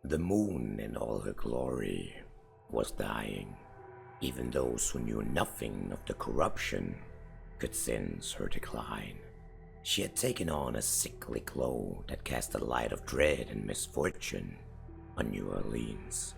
The moon in all her glory was dying. Even those who knew nothing of the corruption could sense her decline. She had taken on a sickly glow that cast a light of dread and misfortune on New Orleans.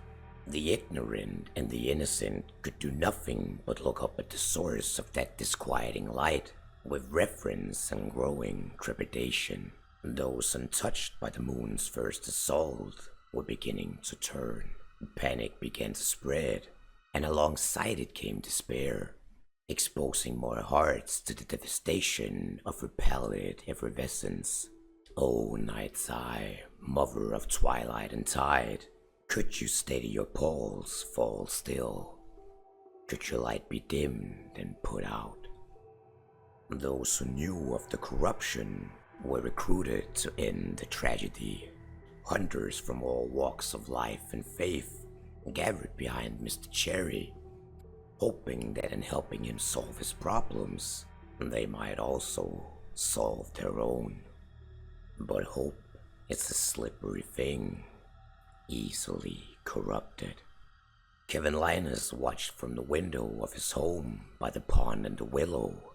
The ignorant and the innocent could do nothing but look up at the source of that disquieting light with reverence and growing trepidation. Those untouched by the moon's first assault were beginning to turn. Panic began to spread, and alongside it came despair, exposing more hearts to the devastation of her pallid effervescence. O night's eye, mother of twilight and tide, could you steady your pulse, fall still? Could your light be dimmed and put out? Those who knew of the corruption were recruited to end the tragedy. Hunters from all walks of life and faith gathered behind Mr. Cherry, hoping that in helping him solve his problems, they might also solve their own. But hope is a slippery thing, easily corrupted. Kevin Linus watched from the window of his home by the pond and the willow.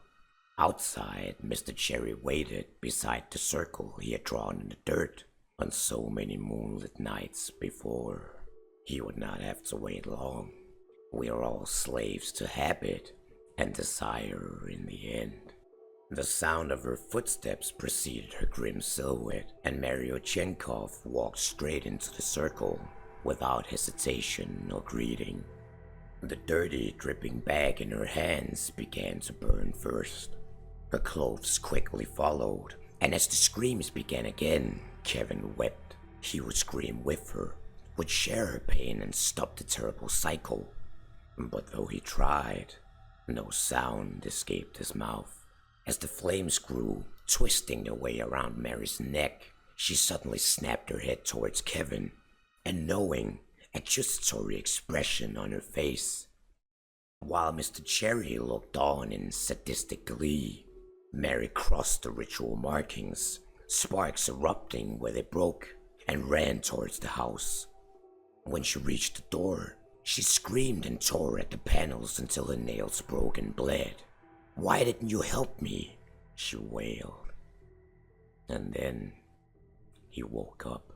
Outside, Mr. Cherry waited beside the circle he had drawn in the dirt on so many moonlit nights before. He would not have to wait long. We are all slaves to habit and desire in the end. The sound of her footsteps preceded her grim silhouette, and Mariochenkov walked straight into the circle without hesitation or greeting. The dirty, dripping bag in her hands began to burn first. Her clothes quickly followed, and as the screams began again, Kevin wept. He would scream with her, would share her pain and stop the terrible cycle. But though he tried, no sound escaped his mouth. As the flames grew, twisting their way around Mary's neck, she suddenly snapped her head towards Kevin, and knowing accusatory expression on her face. While Mr. Cherry looked on in sadistic glee, Mary crossed the ritual markings, sparks erupting where they broke, and ran towards the house. When she reached the door, she screamed and tore at the panels until her nails broke and bled. "Why didn't you help me?" she wailed. And then he woke up.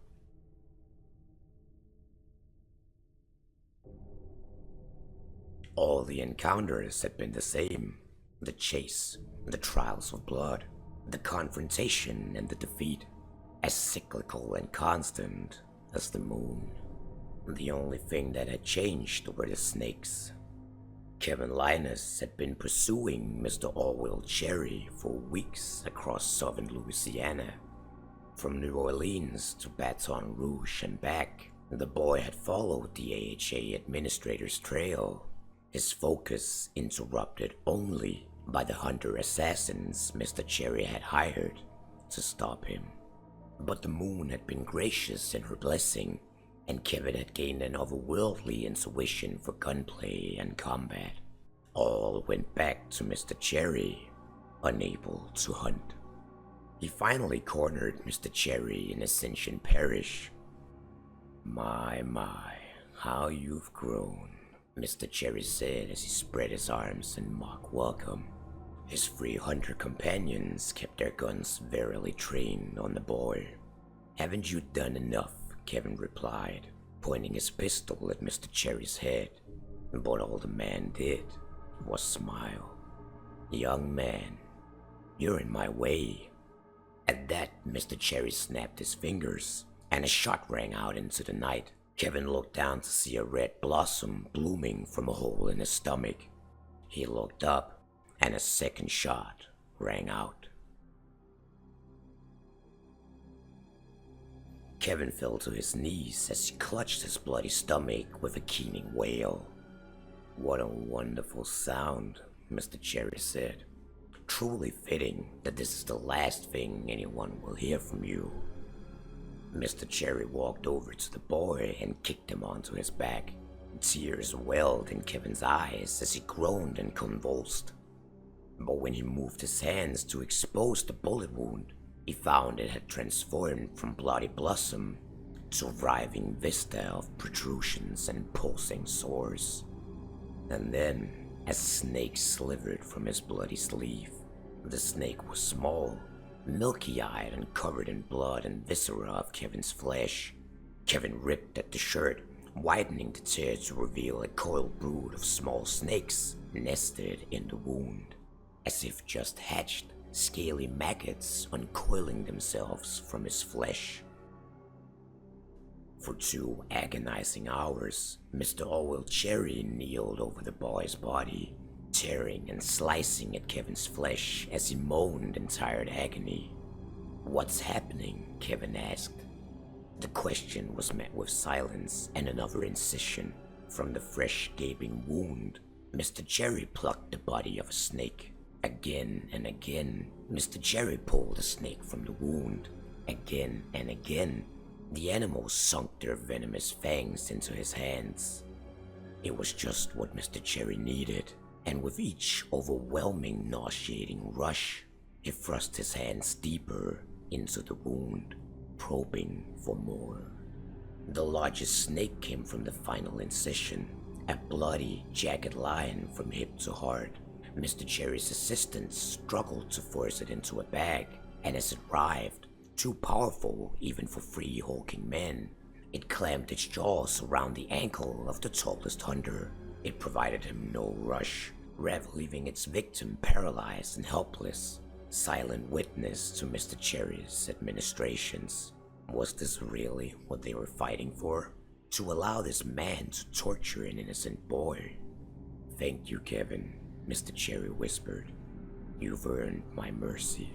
All the encounters had been the same. The chase, the trials of blood, the confrontation and the defeat, as cyclical and constant as the moon. The only thing that had changed were the snakes. Kevin Linus had been pursuing Mr. Orwell Cherry for weeks across southern Louisiana. From New Orleans to Baton Rouge and back, the boy had followed the AHA administrator's trail, his focus interrupted only by the hunter assassins Mr. Cherry had hired to stop him. But the moon had been gracious in her blessing, and Kevin had gained an otherworldly intuition for gunplay and combat. All went back to Mr. Cherry, unable to hunt. He finally cornered Mr. Cherry in Ascension Parish. My, how you've grown," Mr. Cherry said as he spread his arms in mock welcome. His three hunter companions kept their guns warily trained on the boy. "Haven't you done enough?" Kevin replied, pointing his pistol at Mr. Cherry's head. But all the man did was smile. "Young man, you're in my way." At that, Mr. Cherry snapped his fingers, and a shot rang out into the night. Kevin looked down to see a red blossom blooming from a hole in his stomach. He looked up, and a second shot rang out. Kevin fell to his knees as he clutched his bloody stomach with a keening wail. "What a wonderful sound," Mr. Cherry said. "Truly fitting that this is the last thing anyone will hear from you." Mr. Cherry walked over to the boy and kicked him onto his back. Tears welled in Kevin's eyes as he groaned and convulsed. But when he moved his hands to expose the bullet wound, he found it had transformed from bloody blossom to writhing vista of protrusions and pulsing sores. And then, as a snake slivered from his bloody sleeve, the snake was small, milky-eyed and covered in blood and viscera of Kevin's flesh. Kevin ripped at the shirt, widening the tear to reveal a coiled brood of small snakes nested in the wound, as if just hatched, scaly maggots uncoiling themselves from his flesh. For 2 agonizing hours, Mr. Orwell Cherry kneeled over the boy's body, tearing and slicing at Kevin's flesh as he moaned in tired agony. "What's happening?" Kevin asked. The question was met with silence and another incision. From the fresh gaping wound, Mr. Cherry plucked the body of a snake. Again and again, Mr. Cherry pulled the snake from the wound. Again and again, the animals sunk their venomous fangs into his hands. It was just what Mr. Cherry needed, and with each overwhelming, nauseating rush, he thrust his hands deeper into the wound, probing for more. The largest snake came from the final incision, a bloody, jagged line from hip to heart. Mr. Cherry's assistants struggled to force it into a bag, and as it writhed, too powerful even for 3 hulking men, it clamped its jaws around the ankle of the tallest hunter. It provided him no rush, rather leaving its victim paralyzed and helpless, silent witness to Mr. Cherry's administrations. Was this really what they were fighting for? To allow this man to torture an innocent boy? "Thank you, Kevin," Mr. Cherry whispered. "You've earned my mercy."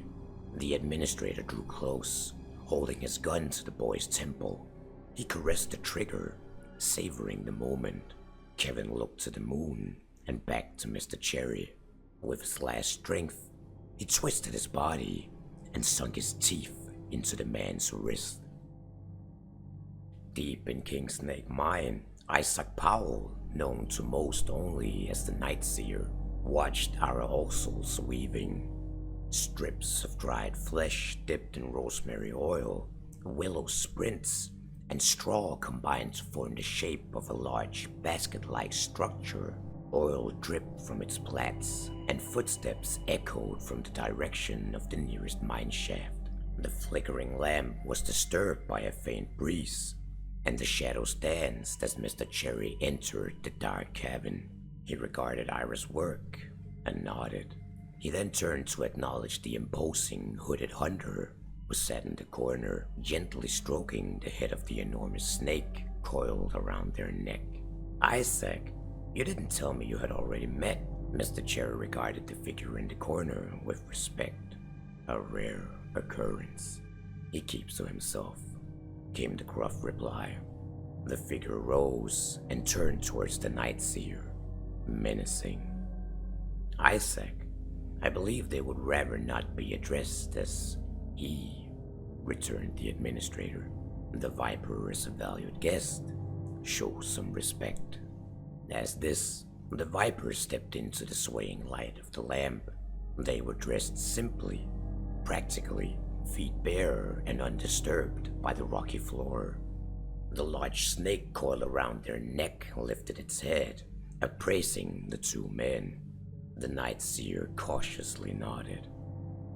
The administrator drew close, holding his gun to the boy's temple. He caressed the trigger, savoring the moment. Kevin looked to the moon and back to Mr. Cherry. With his last strength, he twisted his body and sunk his teeth into the man's wrist. Deep in King Snake Mine, Isaac Powell, known to most only as the Night Seer, watched our ulcers weaving. Strips of dried flesh dipped in rosemary oil, willow sprints, and straw combined to form the shape of a large basket-like structure. Oil dripped from its plats, and footsteps echoed from the direction of the nearest mine shaft. The flickering lamp was disturbed by a faint breeze, and the shadows danced as Mr. Cherry entered the dark cabin. He regarded Ira's work and nodded. He then turned to acknowledge the imposing hooded hunter who sat in the corner, gently stroking the head of the enormous snake coiled around their neck. "Isaac, you didn't tell me you had already met." Mr. Cherry regarded the figure in the corner with respect. "A rare occurrence. He keeps to himself," came the gruff reply. The figure rose and turned towards the Night Seer, menacing. "Isaac, I believe they would rather not be addressed as he," returned the administrator. "The Viper is a valued guest. Show some respect." As this, the Viper stepped into the swaying light of the lamp. They were dressed simply, practically, feet bare and undisturbed by the rocky floor. The large snake coiled around their neck lifted its head, appraising the 2 men. The Night Seer cautiously nodded.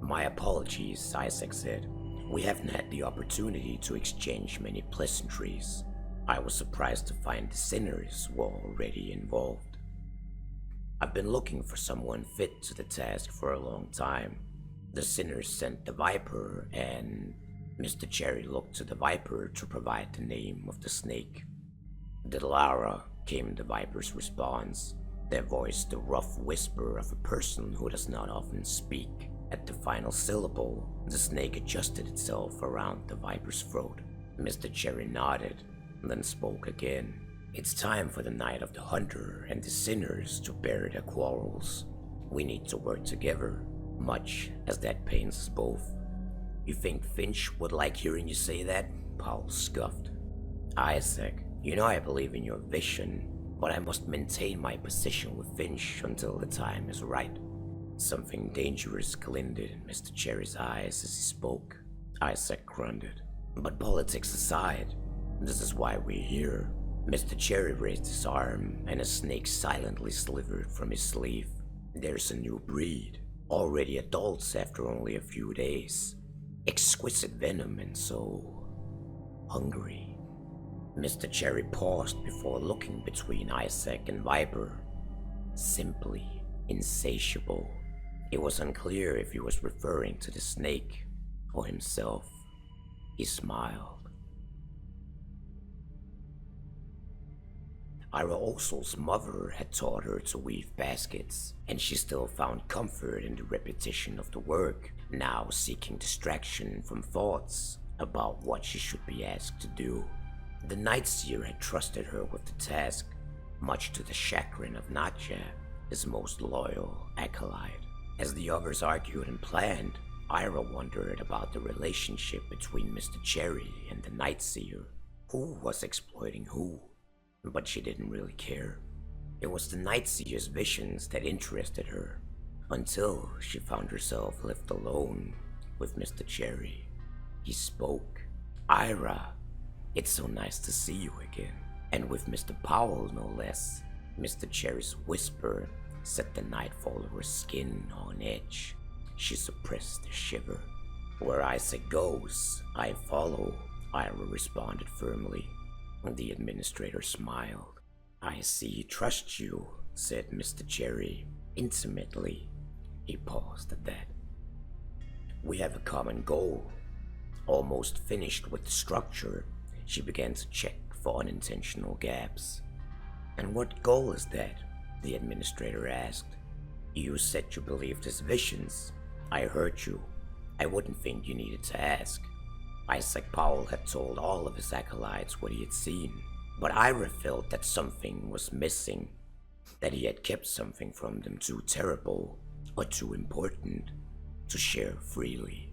"My apologies," Isaac said. "We haven't had the opportunity to exchange many pleasantries. I was surprised to find the sinners were already involved. I've been looking for someone fit to the task for a long time. The sinners sent the Viper, and..." Mr. Cherry looked to the Viper to provide the name of the snake. "Delara," came the Viper's response, their voice the rough whisper of a person who does not often speak. At the final syllable, the snake adjusted itself around the Viper's throat. Mr. Cherry nodded, then spoke again. "It's time for the Night of the Hunter and the sinners to bury their quarrels. We need to work together, much as that pains us both." "You think Finch would like hearing you say that?" Powell scoffed. "Isaac, you know I believe in your vision, but I must maintain my position with Finch until the time is right." Something dangerous glinted in Mr. Cherry's eyes as he spoke. Isaac grunted. "But politics aside, This is why we're here. Mr. Cherry raised his arm, and a snake silently slithered from his sleeve. There's a new breed, already adults after only a few days. Exquisite venom and so hungry. Mr. Cherry paused before looking between Isaac and Viper. Simply insatiable. It was unclear if he was referring to the snake or himself. He smiled. Ira Osel's mother had taught her to weave baskets, and she still found comfort in the repetition of the work, now seeking distraction from thoughts about what she should be asked to do. The Night Seer had trusted her with the task, much to the chagrin of Nadja, his most loyal acolyte. As the others argued and planned, Ira wondered about the relationship between Mr. Cherry and the Night Seer. Who was exploiting who? But she didn't really care. It was the Night Seer's visions that interested her, until she found herself left alone with Mr. Cherry. He spoke. "Ira, it's so nice to see you again." And with Mr. Powell, no less. Mr. Cherry's whisper set the night follower's skin on edge. She suppressed a shiver. "Where Isaac goes, I follow," Ira responded firmly. The administrator smiled. "I see he trusts you," said Mr. Cherry, intimately. He paused at that. "We have a common goal." Almost finished with the structure, she began to check for unintentional gaps. "And what goal is that?" the administrator asked. "You said you believed his visions. I heard you. I wouldn't think you needed to ask." Isaac Powell had told all of his acolytes what he had seen, but Ira felt that something was missing, that he had kept something from them too terrible or too important to share freely.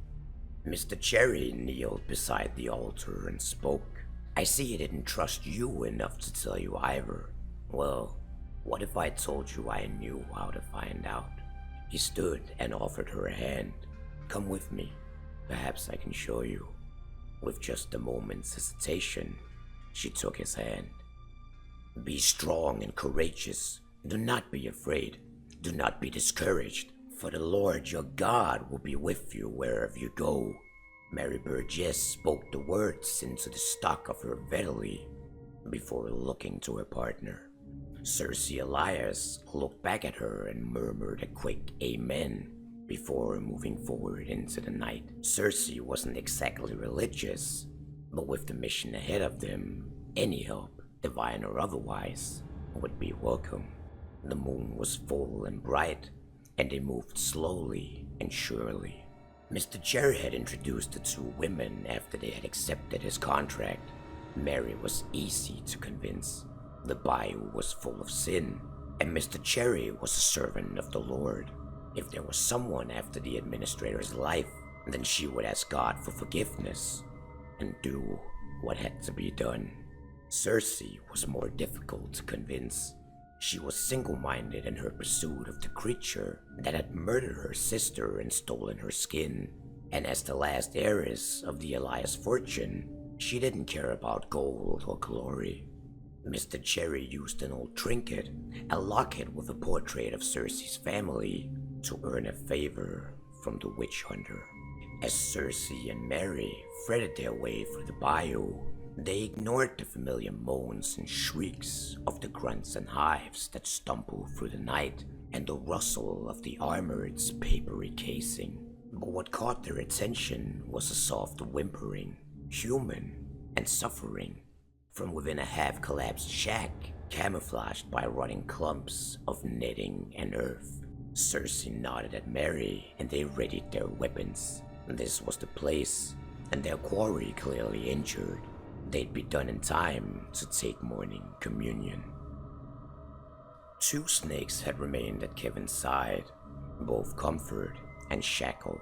Mr. Cherry kneeled beside the altar and spoke. "I see he didn't trust you enough to tell you either. Well, what if I told you I knew how to find out?" He stood and offered her a hand. "Come with me. Perhaps I can show you." With just a moment's hesitation, she took his hand. "Be strong and courageous. Do not be afraid. Do not be discouraged, for the Lord your God will be with you wherever you go." Mary Burgess spoke the words into the stock of her belly before looking to her partner. Cersei Elias looked back at her and murmured a quick amen before moving forward into the night. Cersei wasn't exactly religious, but with the mission ahead of them, any help, divine or otherwise, would be welcome. The moon was full and bright, and they moved slowly and surely. Mr. Cherry had introduced the two women after they had accepted his contract. Mary was easy to convince. The bayou was full of sin, and Mr. Cherry was a servant of the Lord. If there was someone after the administrator's life, then she would ask God for forgiveness and do what had to be done. Cersei was more difficult to convince. She was single-minded in her pursuit of the creature that had murdered her sister and stolen her skin. And as the last heiress of the Elias fortune, she didn't care about gold or glory. Mr. Cherry used an old trinket, a locket with a portrait of Cersei's family, to earn a favor from the witch hunter. As Cersei and Mary threaded their way through the bayou, they ignored the familiar moans and shrieks of the grunts and hives that stumbled through the night and the rustle of the armored's papery casing. But what caught their attention was a soft whimpering, human and suffering, from within a half-collapsed shack camouflaged by rotting clumps of netting and earth. Cersei nodded at Mary, and they readied their weapons. This was the place, and their quarry clearly injured. They'd be done in time to take morning communion. 2 snakes had remained at Kevin's side, both comfort and shackle.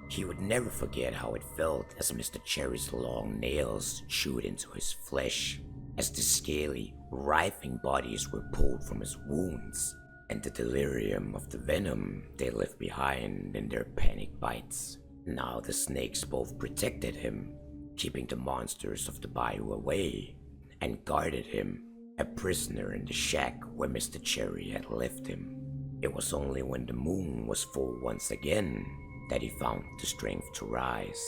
He would never forget how it felt as Mr. Cherry's long nails chewed into his flesh, as the scaly, writhing bodies were pulled from his wounds, and the delirium of the venom they left behind in their panic bites. Now the snakes both protected him, keeping the monsters of the bayou away, and guarded him, a prisoner in the shack where Mr. Cherry had left him. It was only when the moon was full once again that he found the strength to rise.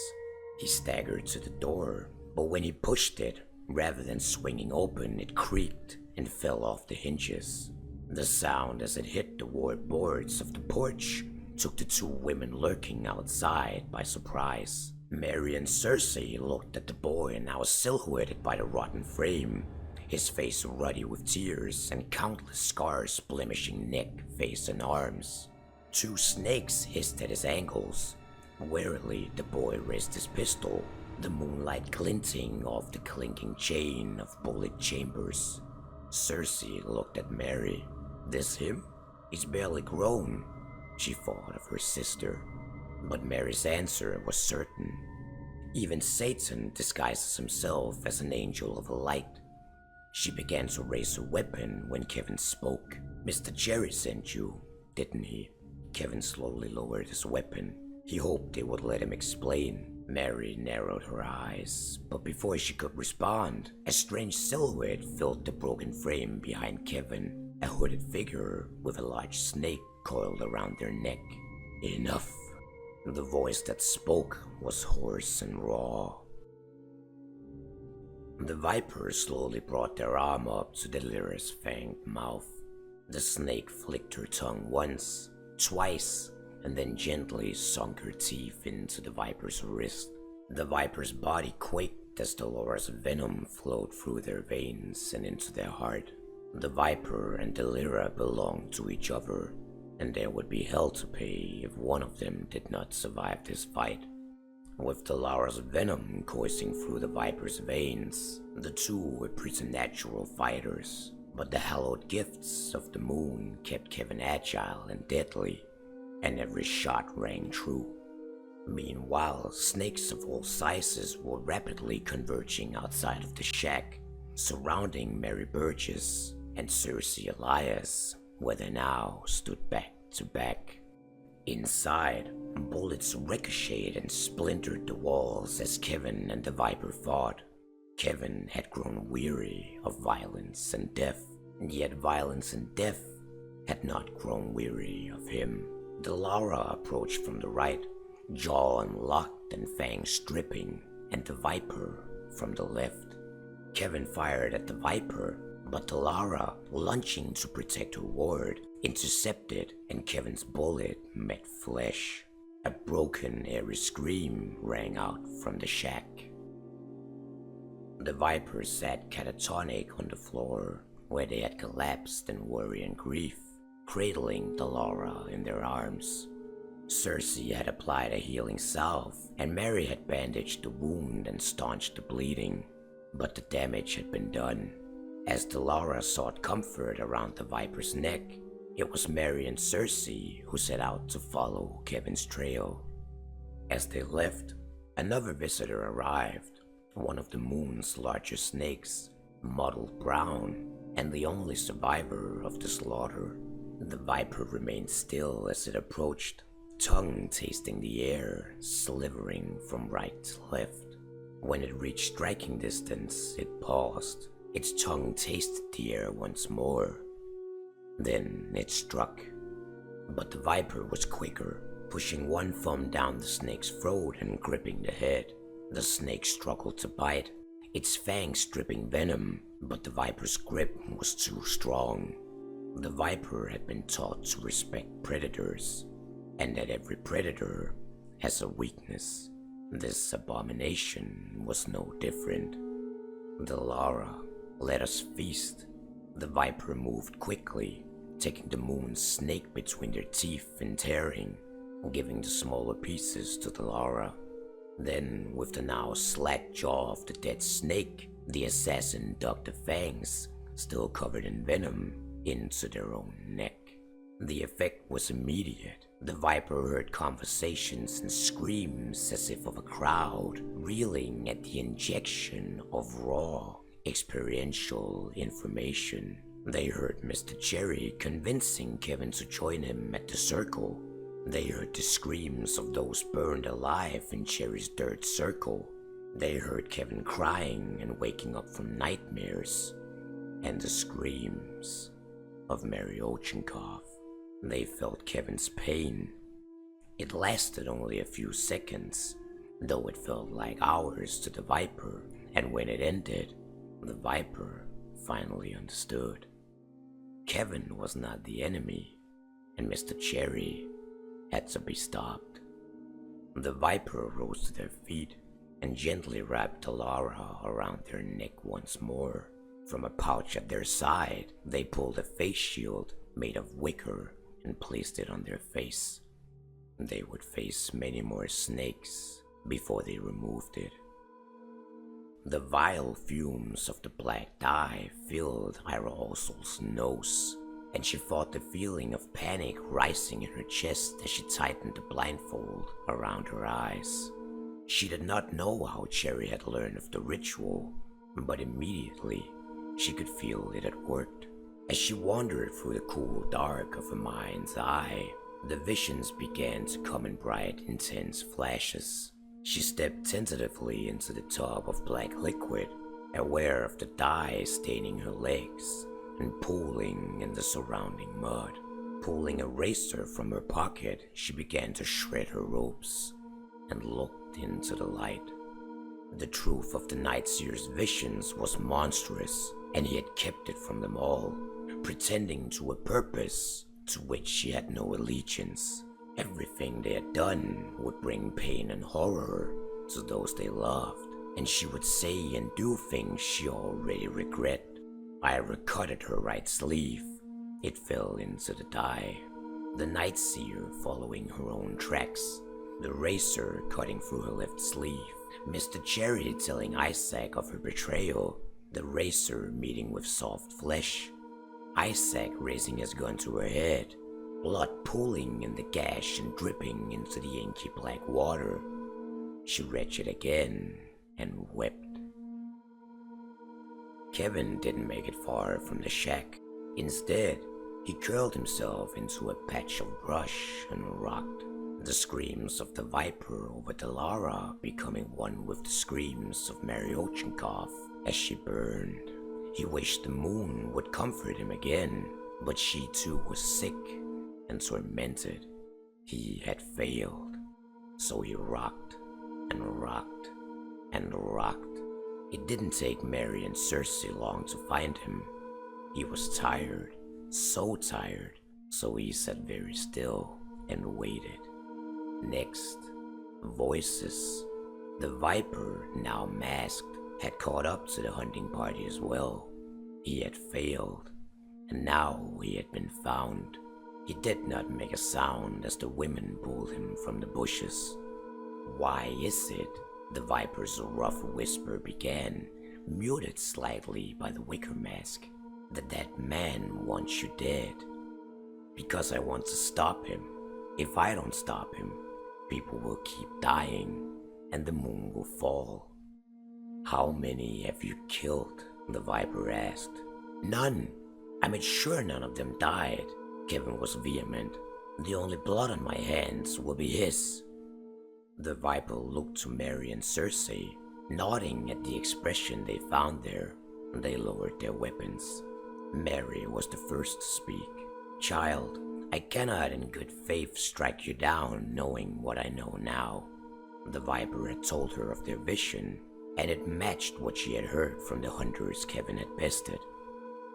He staggered to the door, but when he pushed it, rather than swinging open, it creaked and fell off the hinges. The sound as it hit the ward boards of the porch took the two women lurking outside by surprise. Mary and Cersei looked at the boy now silhouetted by the rotten frame, his face ruddy with tears and countless scars blemishing neck, face, and arms. Two snakes hissed at his ankles. Warily, the boy raised his pistol, the moonlight glinting off the clinking chain of bullet chambers. Cersei looked at Mary. This him? He's barely grown. She thought of her sister. But Mary's answer was certain. Even Satan disguises himself as an angel of light. She began to raise her weapon when Kevin spoke. Mr. Cherry sent you, didn't he? Kevin slowly lowered his weapon. He hoped they would let him explain. Mary narrowed her eyes, but before she could respond, a strange silhouette filled the broken frame behind Kevin, a hooded figure with a large snake coiled around their neck. Enough. The voice that spoke was hoarse and raw. The vipers slowly brought their arm up to Delira's fanged mouth. The snake flicked her tongue once, twice, and then gently sunk her teeth into the viper's wrist. The viper's body quaked as Dolores' venom flowed through their veins and into their heart. The viper and Delira belonged to each other, and there would be hell to pay if one of them did not survive this fight. With Dolores' venom coursing through the viper's veins, the two were preternatural fighters, but the hallowed gifts of the moon kept Kevin agile and deadly, and every shot rang true. Meanwhile, snakes of all sizes were rapidly converging outside of the shack, surrounding Mary Burgess and Cersei Elias, where they now stood back to back. Inside, bullets ricocheted and splintered the walls as Kevin and the Viper fought. Kevin had grown weary of violence and death, and yet violence and death had not grown weary of him. Delara approached from the right, jaw unlocked and fangs dripping, and the Viper from the left. Kevin fired at the Viper, but Delara, lunging to protect her ward, intercepted, and Kevin's bullet met flesh. A broken, airy scream rang out from the shack. The Vipers sat catatonic on the floor, where they had collapsed in worry and grief, cradling Delara in their arms. Cersei had applied a healing salve, and Mary had bandaged the wound and staunched the bleeding, but the damage had been done. As Delara sought comfort around the Viper's neck, it was Mary and Cersei who set out to follow Kevin's trail. As they left, another visitor arrived, one of the moon's largest snakes, mottled brown, and the only survivor of the slaughter. The Viper remained still as it approached, tongue tasting the air, slithering from right to left. When it reached striking distance, it paused. Its tongue tasted the air once more. Then it struck. But the Viper was quicker, pushing one thumb down the snake's throat and gripping the head. The snake struggled to bite, its fangs dripping venom, but the Viper's grip was too strong. The Viper had been taught to respect predators, and that every predator has a weakness. This abomination was no different. Delara, let us feast. The Viper moved quickly, taking the moon's snake between their teeth and tearing, giving the smaller pieces to Delara. Then, with the now slack jaw of the dead snake, the assassin dug the fangs, still covered in venom, into their own neck. The effect was immediate. The Viper heard conversations and screams as if of a crowd, reeling at the injection of raw, experiential information. They heard Mr. Cherry convincing Kevin to join him at the circle. They heard the screams of those burned alive in Cherry's dirt circle. They heard Kevin crying and waking up from nightmares and the screams of Mary Ochenkov. They felt Kevin's pain. It lasted only a few seconds, though it felt like hours to the Viper, and when it ended, the Viper finally understood. Kevin was not the enemy, and Mr. Cherry had to be stopped. The Viper rose to their feet and gently wrapped Alara around their neck once more. From a pouch at their side, they pulled a face shield made of wicker and placed it on their face. They would face many more snakes before they removed it. The vile fumes of the black dye filled Ira Osel's nose, and she fought the feeling of panic rising in her chest as she tightened the blindfold around her eyes. She did not know how Cherry had learned of the ritual, but immediately she could feel it had worked. As she wandered through the cool dark of her mind's eye, the visions began to come in bright, intense flashes. She stepped tentatively into the tub of black liquid, aware of the dye staining her legs and pooling in the surrounding mud. Pulling a razor from her pocket, she began to shred her ropes and looked into the light. The truth of the Night Seer's visions was monstrous, and he had kept it from them all, pretending to a purpose to which she had no allegiance. Everything they had done would bring pain and horror to those they loved, and she would say and do things she already regret. Ira cut at her right sleeve. It fell into the dye. The Night Seer following her own tracks, the razor cutting through her left sleeve, Mr. Cherry telling Isaac of her betrayal, the razor meeting with soft flesh, Isaac raising his gun to her head, blood pooling in the gash and dripping into the inky black water. She retched again and wept. Kevin didn't make it far from the shack. Instead, he curled himself into a patch of brush and rocked, the screams of the Viper over Delara becoming one with the screams of Mary Ochenkov as she burned. He wished the moon would comfort him again, but she too was sick and tormented. He had failed, so he rocked and rocked and rocked. It didn't take Mary and Cersei long to find him. He was tired, so tired, so he sat very still and waited. Next, voices. The Viper, now masked, had caught up to the hunting party as well. He had failed, and now he had been found. He did not make a sound as the women pulled him from the bushes. "Why is it?" the Viper's rough whisper began, muted slightly by the wicker mask, "that that man wants you dead?" "Because I want to stop him. If I don't stop him, people will keep dying, and the moon will fall." "How many have you killed?" the Viper asked. "None. I made sure none of them died." Kevin was vehement. "The only blood on my hands will be his." The Viper looked to Mary and Cersei, nodding at the expression they found there. They lowered their weapons. Mary was the first to speak. "Child, I cannot in good faith strike you down knowing what I know now." The Viper had told her of their vision, and it matched what she had heard from the hunters Kevin had bested.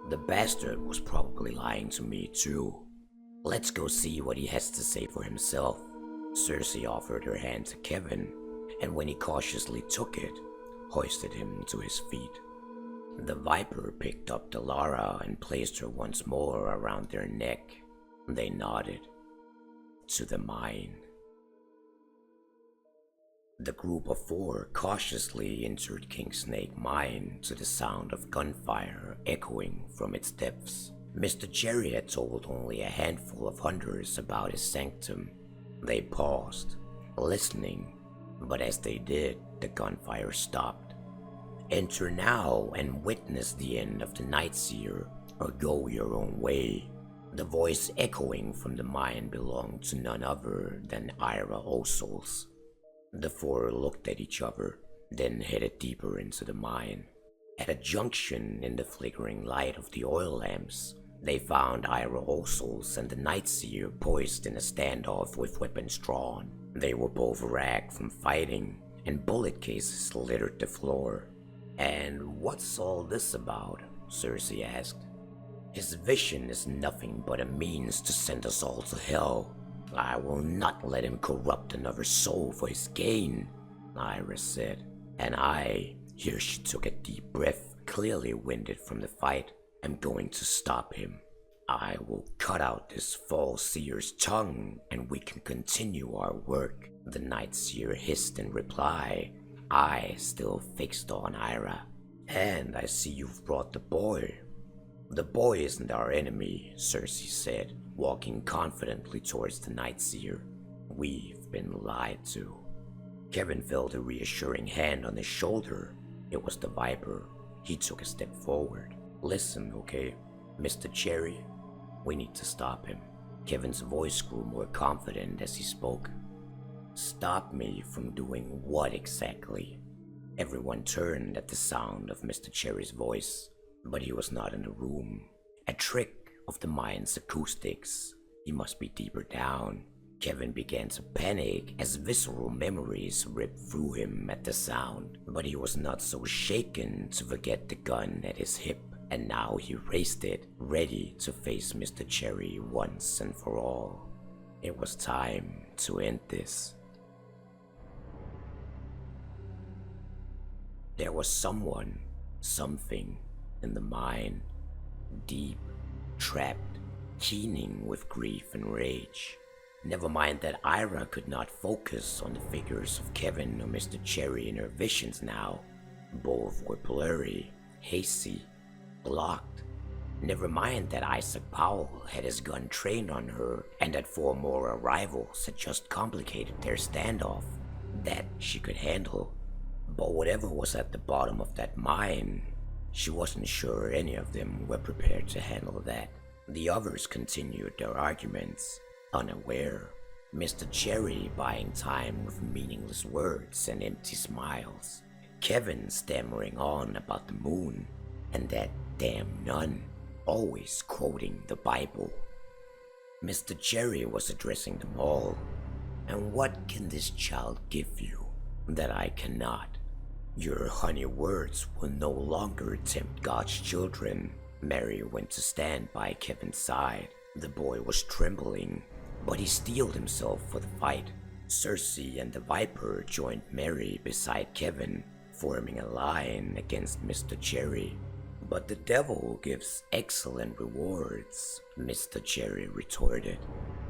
The bastard was probably lying to me too. Let's go see what he has to say for himself. Cersei offered her hand to Kevin, and when he cautiously took it, hoisted him to his feet. The Viper picked up Delara and placed her once more around their neck. They nodded. "To the mine." The group of four cautiously entered King Snake Mine to the sound of gunfire echoing from its depths. Mr. Cherry had told only a handful of hunters about his sanctum. They paused, listening, but as they did, the gunfire stopped. "Enter now and witness the end of the Night Seer, or go your own way." The voice echoing from the mine belonged to none other than Ira Osels. The four looked at each other, then headed deeper into the mine. At a junction in the flickering light of the oil lamps, they found Ira Ossels and the Night Seer poised in a standoff with weapons drawn. They were both ragged from fighting, and bullet cases littered the floor. "And what's all this about?" Cersei asked. "His vision is nothing but a means to send us all to hell. I will not let him corrupt another soul for his gain," Ira said. "And here she took a deep breath, clearly winded from the fight, "am going to stop him. I will cut out this false seer's tongue and we can continue our work." The Night Seer hissed in reply, eye still fixed on Ira. "And I see you've brought the boy." "The boy isn't our enemy," Cersei said, walking confidently towards the Night Seer. "We've been lied to." Kevin felt a reassuring hand on his shoulder. It was the Viper. He took a step forward. "Listen, okay, Mr. Cherry? We need to stop him." Kevin's voice grew more confident as he spoke. "Stop me from doing what exactly?" Everyone turned at the sound of Mr. Cherry's voice, but he was not in the room. A trick of the mine's acoustics. He must be deeper down. Kevin began to panic as visceral memories ripped through him at the sound, but he was not so shaken to forget the gun at his hip, and now he raised it, ready to face Mr. Cherry once and for all. It was time to end this. There was someone, something, in the mine, deep, trapped, keening with grief and rage. Never mind that Ira could not focus on the figures of Kevin or Mr. Cherry in her visions now. Both were blurry, hazy, blocked. Never mind that Isaac Powell had his gun trained on her and that 4 more arrivals had just complicated their standoff. That she could handle. But whatever was at the bottom of that mine, she wasn't sure any of them were prepared to handle that. The others continued their arguments, unaware. Mr. Cherry buying time with meaningless words and empty smiles. Kevin stammering on about the moon, and that damn nun always quoting the Bible. Mr. Cherry was addressing them all. "And what can this child give you that I cannot? Your honey words will no longer tempt God's children." Mary went to stand by Kevin's side. The boy was trembling, but he steeled himself for the fight. Cersei and the Viper joined Mary beside Kevin, forming a line against Mr. Cherry. "But the devil gives excellent rewards," Mr. Cherry retorted.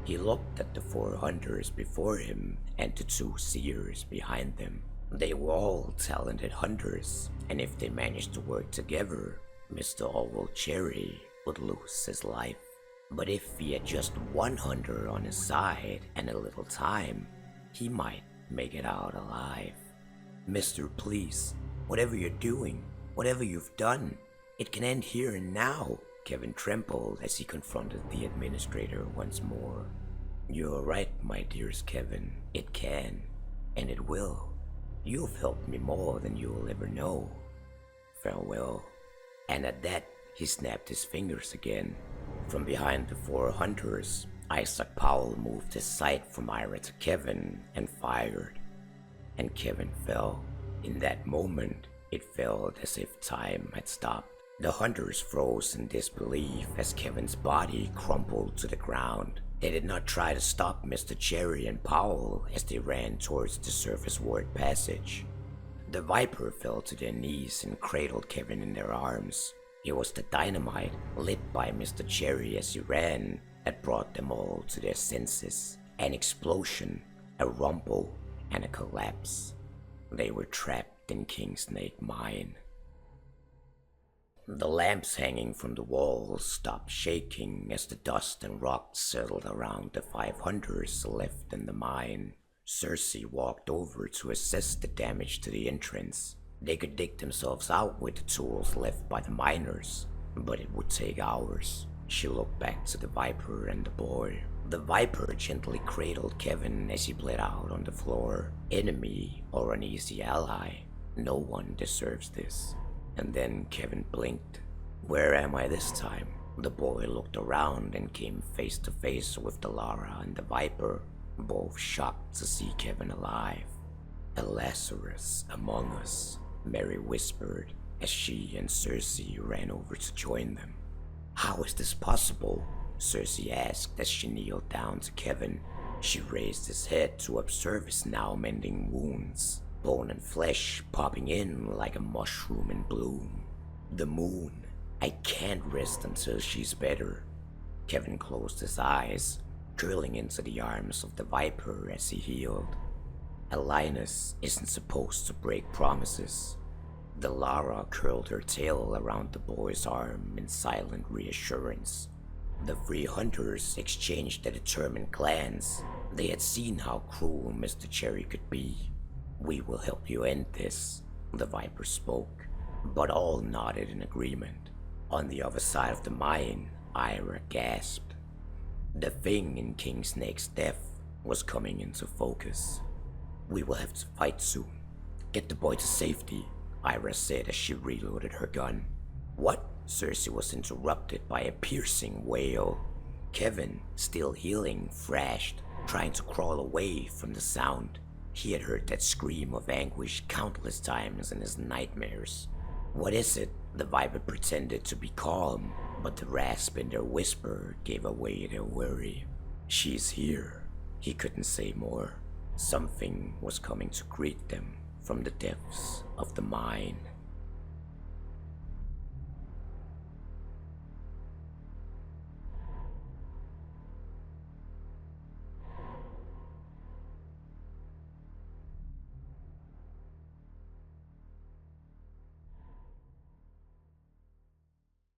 He looked at the 4 hunters before him and the 2 seers behind them. They were all talented hunters, and if they managed to work together, Mr. Orwell Cherry would lose his life. But if he had just 1 hunter on his side and a little time, he might make it out alive. "Mister, please, whatever you're doing, whatever you've done, it can end here and now." Kevin trembled as he confronted the administrator once more. "You're right, my dearest Kevin. It can, and it will. You've helped me more than you'll ever know. Farewell." And at that, he snapped his fingers again. From behind the 4 hunters, Isaac Powell moved his sight from Ira to Kevin and fired. And Kevin fell. In that moment, it felt as if time had stopped. The hunters froze in disbelief as Kevin's body crumpled to the ground. They did not try to stop Mr. Cherry and Powell as they ran towards the surface ward passage. The Viper fell to their knees and cradled Kevin in their arms. It was the dynamite, lit by Mr. Cherry as he ran, that brought them all to their senses. An explosion, a rumble, and a collapse. They were trapped in Kingsnake Mine. The lamps hanging from the walls stopped shaking as the dust and rocks settled around the 5 hunters left in the mine. Cersei walked over to assess the damage to the entrance. They could dig themselves out with the tools left by the miners, but it would take hours. She looked back to the Viper and the boy. The Viper gently cradled Kevin as he bled out on the floor. Enemy or uneasy ally? No one deserves this. And then Kevin blinked. Where am I this time? The boy looked around and came face to face with the Lara and the Viper, both shocked to see Kevin alive. A Lazarus among us, Mary whispered as she and Cersei ran over to join them. How is this possible? Cersei asked as she kneeled down to Kevin. She raised his head to observe his now mending wounds, bone and flesh popping in like a mushroom in bloom. The moon. I can't rest until she's better. Kevin closed his eyes, curling into the arms of the Viper as he healed. A lioness isn't supposed to break promises. The Lara curled her tail around the boy's arm in silent reassurance. The three hunters exchanged a determined glance. They had seen how cruel Mr. Cherry could be. We will help you end this, the Viper spoke, but all nodded in agreement. On the other side of the mine, Ira gasped. The thing in King Snake's death was coming into focus. We will have to fight soon. Get the boy to safety, Ira said as she reloaded her gun. What? Cersei was interrupted by a piercing wail. Kevin, still healing, thrashed, trying to crawl away from the sound. He had heard that scream of anguish countless times in his nightmares. What is it? The Viper pretended to be calm, but the rasp in their whisper gave away their worry. She's here. He couldn't say more. Something was coming to greet them from the depths of the mine.